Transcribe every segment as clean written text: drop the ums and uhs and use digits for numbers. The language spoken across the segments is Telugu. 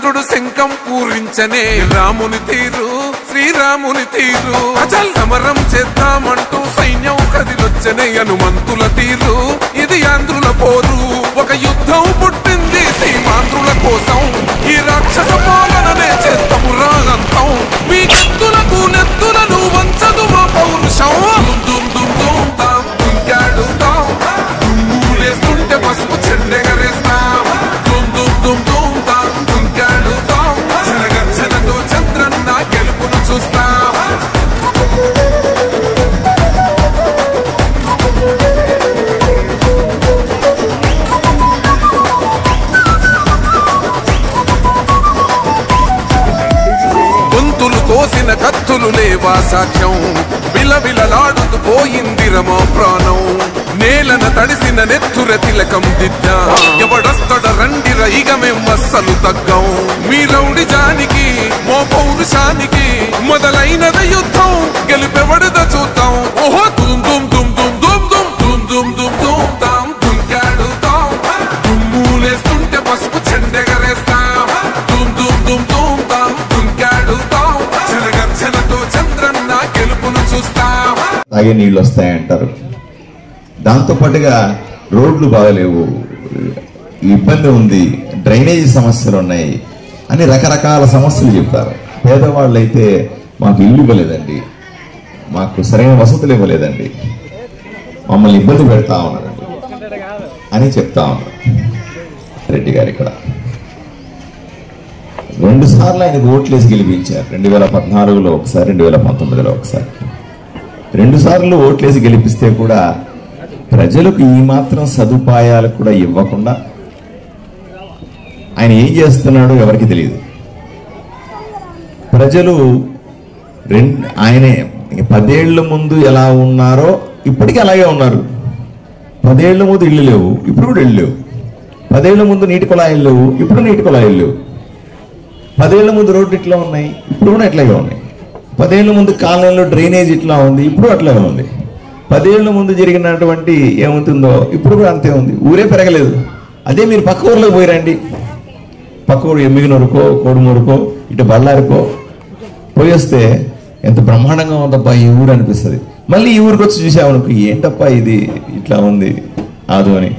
కృష్ణుడు శంఖం పూరించనే రాముని తీరు శ్రీరాముని తీరు అచల్ సమరం చేద్దామంటూ సైన్యం కదిలొచ్చనే హనుమంతుల తీరు ఇది ఆంధ్రుల పోరు ఒక యుద్ధం పుట్టింది సీమాంధ్రుల కోసం ఈ రాక్షస పాలననే చేస్తాము రాగంతం మీ కత్తులకు నెత్తులను వంచదు మా పౌరుషం దుమ్ దుమ్ దుమ్ తాం దుంకాడుతాం దుమ్ములేస్తుంటే పసుపు చెండెగరేస్తాం దుమ్ దుమ్ దుమ్ దుమ్ తాం దుంకాడుతాం జనగర్జనతో చంద్రన్న గెలుపును చూస్తాం కోసిన కత్తులు లేవా సాక్ష్యం విలవిలలాడుతూ పోయింది రమా ప్రాణం నేలన తడిసిన నెత్తుర తిలకం దిద్దా ఎవడొస్తడ రండిర ఇక మేం అస్సలు తగ్గం మీ రౌడి జానికి మో పౌరుషానికి మొదలైనద యుద్ధం గెలుపెవడద చూద్దాం ఓహో దుమ్ దుమ్ దుమ్ దుమ్ దుమ్ దుమ్ దుమ్ దుమ్ దుమ్ దుమ్ తాం దుంకాడుతాం దుమ్ములేస్తుంటే పసుపు చెండెగరేస్తాం దుమ్ దుమ్ దుమ్ దుమ్ తాం దుంకాడుతాం చంద్రన్న గెలుపును చూస్తాం తాగే నీళ్ళు వస్తాయంటారు. దాంతో పాటుగా రోడ్లు బాగలేవు, ఇబ్బంది ఉంది, డ్రైనేజీ సమస్యలు ఉన్నాయి అని రకరకాల సమస్యలు చెప్తారు. పేదవాళ్ళు అయితే మాకు ఇల్లు ఇవ్వలేదండి, మాకు సరైన వసతులు ఇవ్వలేదండి, మమ్మల్ని ఇబ్బంది పెడతా ఉన్నారండి అని చెప్తా ఉన్నారు. రెడ్డి గారు ఇక్కడ 2 సార్లు ఆయనకు ఓట్లేసి గెలిపించారు. 2014లో ఒకసారి, 2019లో ఒకసారి. 2 సార్లు ఓట్లేసి గెలిపిస్తే కూడా ప్రజలకు ఈ మాత్రం సదుపాయాలు కూడా ఇవ్వకుండా ఆయన ఏం చేస్తున్నాడో ఎవరికి తెలియదు. ప్రజలు ఆయనే 10 ఏళ్ల ముందు ఎలా ఉన్నారో ఇప్పటికీ అలాగే ఉన్నారు. 10 ఏళ్ల ముందు ఇళ్ళు లేవు, ఇప్పుడు కూడా ఇళ్ళు లేవు. 10 ఏళ్ల ముందు నీటి కుళాయిలు లేవు, ఇప్పుడు నీటి కుళాయిలు లేవు. 10 ఏళ్ల ముందు రోడ్డు ఇట్లా ఉన్నాయి, ఇప్పుడు కూడా అట్లాగే ఉన్నాయి. 10 ఏళ్ల ముందు కాలనీలో డ్రైనేజ్ ఇట్లా ఉంది, ఇప్పుడు అట్లాగే ఉంది. 10 ఏళ్ల ముందు జరిగినటువంటి ఏమవుతుందో ఇప్పుడు కూడా అంతే ఉంది. ఊరే పెరగలేదు. అదే మీరు పక్క ఊర్లోకి పోయిరండి, పక్క ఊరు ఎమ్మిగినూరుకో, కోడుమూరుకో, ఇటు బళ్ళారికో పోయి వస్తే ఎంత బ్రహ్మాండంగా ఉందప్పా ఈ ఊరు అనిపిస్తుంది. మళ్ళీ ఈ ఊరికి వచ్చి చూసామనుకో, ఏంటప్పా ఇది ఇట్లా ఉంది ఆదు అని,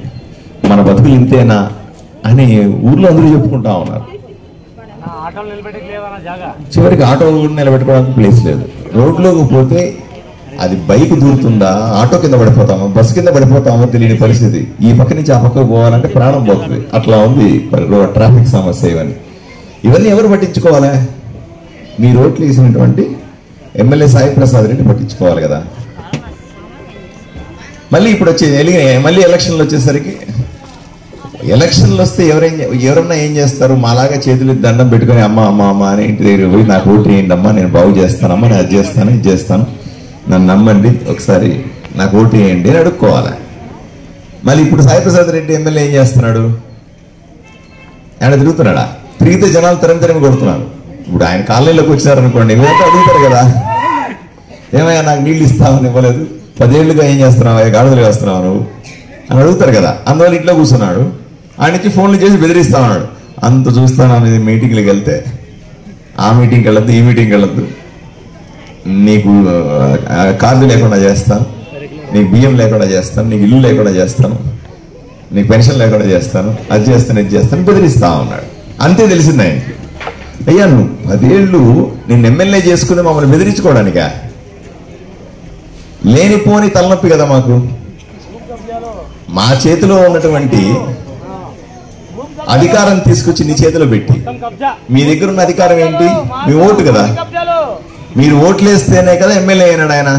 మన బతుకులు ఇంతేనా అని ఊర్లో అందరూ చెప్పుకుంటా ఉన్నారు. చివరికి ఆటో నిలబెట్టుకోవడానికి ప్లేస్ లేదు. రోడ్లోకి పోతే అది బైక్ దూరుతుందా, ఆటో కింద పడిపోతామో, బస్సు కింద పడిపోతామో తెలియని పరిస్థితి. ఈ పక్క నుంచి ఆ పక్కకు పోవాలంటే ప్రాణం పోతుంది. అట్లా ఉంది ట్రాఫిక్ సమస్య. ఇవన్నీ ఎవరు పట్టించుకోవాలా? మీ రోడ్లు వేసినటువంటి ఎమ్మెల్యే సాయి ప్రసాద్ రెడ్డి పట్టించుకోవాలి కదా. మళ్ళీ ఇప్పుడు మళ్ళీ ఎలక్షన్లు వచ్చేసరికి, ఎలక్షన్లు వస్తే ఎవరన్నా ఏం చేస్తారు, మాలాగా చేతులు దండం పెట్టుకుని అమ్మ అమ్మ అమ్మ అని ఇంటి దగ్గర పోయి నాకు ఓటు వేయండి అమ్మా, నేను బాగు చేస్తానమ్మా, నేను అది చేస్తాను ఇది చేస్తాను, నన్ను నమ్మండి, ఒకసారి నాకు ఓటు వేయండి అని అడుక్కోవాలి. మళ్ళీ ఇప్పుడు సాయిప్రసాద్ రెడ్డి ఎమ్మెల్యే ఏం చేస్తున్నాడు? ఆయన తిరుగుతున్నాడా? తిరిగితే జనాలు తరిమి కొడుతున్నారు. ఇప్పుడు ఆయన కాలనీలోకి వచ్చినారనుకోండి, ఇవంతా అడుగుతారు కదా, ఏమయ్యా నాకు నీళ్ళు ఇస్తామని ఇవ్వలేదు, 10 ఏళ్ళుగా ఏం చేస్తున్నావు, గాడుదలు వేస్తున్నావు నువ్వు అని అడుగుతారు కదా. అందువల్ల ఇంట్లో కూర్చున్నాడు. ఆయన నుంచి ఫోన్లు చేసి బెదిరిస్తా ఉన్నాడు. అంత చూస్తాను అనేది మీటింగ్లకు వెళ్తే, ఆ మీటింగ్కి వెళ్ళొద్దు, ఈ మీటింగ్కి వెళ్ళొద్దు, నీకు కార్డు లేకుండా చేస్తాను, నీకు బియ్యం లేకుండా చేస్తాను, నీకు ఇల్లు లేకుండా చేస్తాను, నీకు పెన్షన్ లేకుండా చేస్తాను, అది చేస్తాను ఇది చేస్తాను బెదిరిస్తా ఉన్నాడు. అంతే తెలిసింది ఆయనకి. అయ్యా నువ్వు 10 ఏళ్ళు నేను ఎమ్మెల్యే చేసుకుని మమ్మల్ని బెదిరించుకోవడానికా? లేనిపోని తలనొప్పి కదా మాకు. మా చేతిలో ఉన్నటువంటి అధికారం తీసుకొచ్చి నీ చేతిలో పెట్టి, మీ దగ్గర ఉన్న అధికారం ఏంటి? మీ ఓటు కదా. మీరు ఓట్లు వేస్తేనే కదా ఎమ్మెల్యే అయినాడు ఆయన.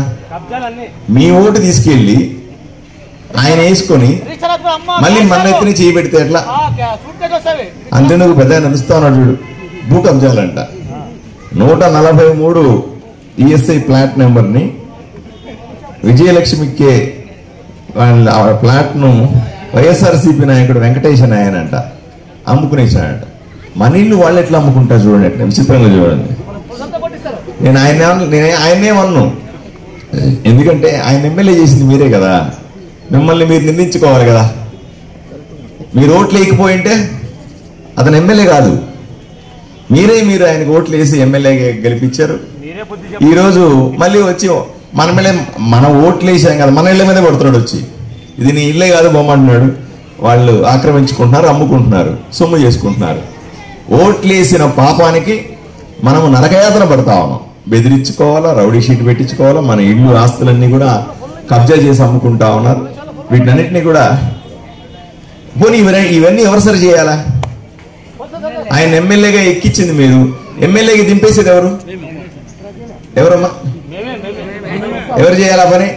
మీ ఓటు తీసుకెళ్ళి ఆయన వేసుకొని మళ్ళీ మన ఎత్తుని చేయి పెడితే ఎట్లా? అంతేందుకు పెద్ద నడుస్తా ఉన్నాడు చూడు. భూ కబ్జాలంట 143 ఈఎస్ఐ ప్లాట్ నెంబర్ని విజయలక్ష్మికే వాళ్ళ ప్లాట్ను వైఎస్ఆర్సీపీ నాయకుడు వెంకటేశన్ ఆయనంట అమ్ముకునేసాడంట. మన ఇల్లు వాళ్ళు ఎట్లా అమ్ముకుంటారు చూడండి, ఎట్లా విచిత్రంగా చూడండి. నేను ఆయన్నేమన్ను, ఎందుకంటే ఆయన ఎమ్మెల్యే చేసింది మీరే కదా, మిమ్మల్ని మీరు నిందించుకోవాలి కదా. మీరు ఓట్లు వేయకపోయింటే అతను ఎమ్మెల్యే కాదు. మీరు ఆయనకు ఓట్లు వేసి ఎమ్మెల్యేగా గెలిపించారు. ఈరోజు మళ్ళీ వచ్చి మన ఓట్లు వేసాం కదా, మన ఇళ్ళ మీద పడుతున్నాడు వచ్చి, ఇది నీ ఇల్లే కాదు బొమ్మ అంటున్నాడు. వాళ్ళు ఆక్రమించుకుంటున్నారు, అమ్ముకుంటున్నారు, సొమ్ము చేసుకుంటున్నారు. ఓట్లు వేసిన పాపానికి మనము నరకయాతన పడతా ఉన్నాం. బెదిరించుకోవాలా, రౌడీ షీట్ పెట్టించుకోవాలా, మన ఇళ్ళు ఆస్తులన్నీ కూడా కబ్జా చేసి అమ్ముకుంటా ఉన్నారు. వీటన్నిటిని కూడా పోనీ ఇవన్నీ ఎవరు సరి చేయాలా? ఆయన ఎమ్మెల్యేగా ఎక్కించింది మీరు, ఎమ్మెల్యేకి దింపేసేది ఎవరమ్మా? ఎవరు చేయాలా పని?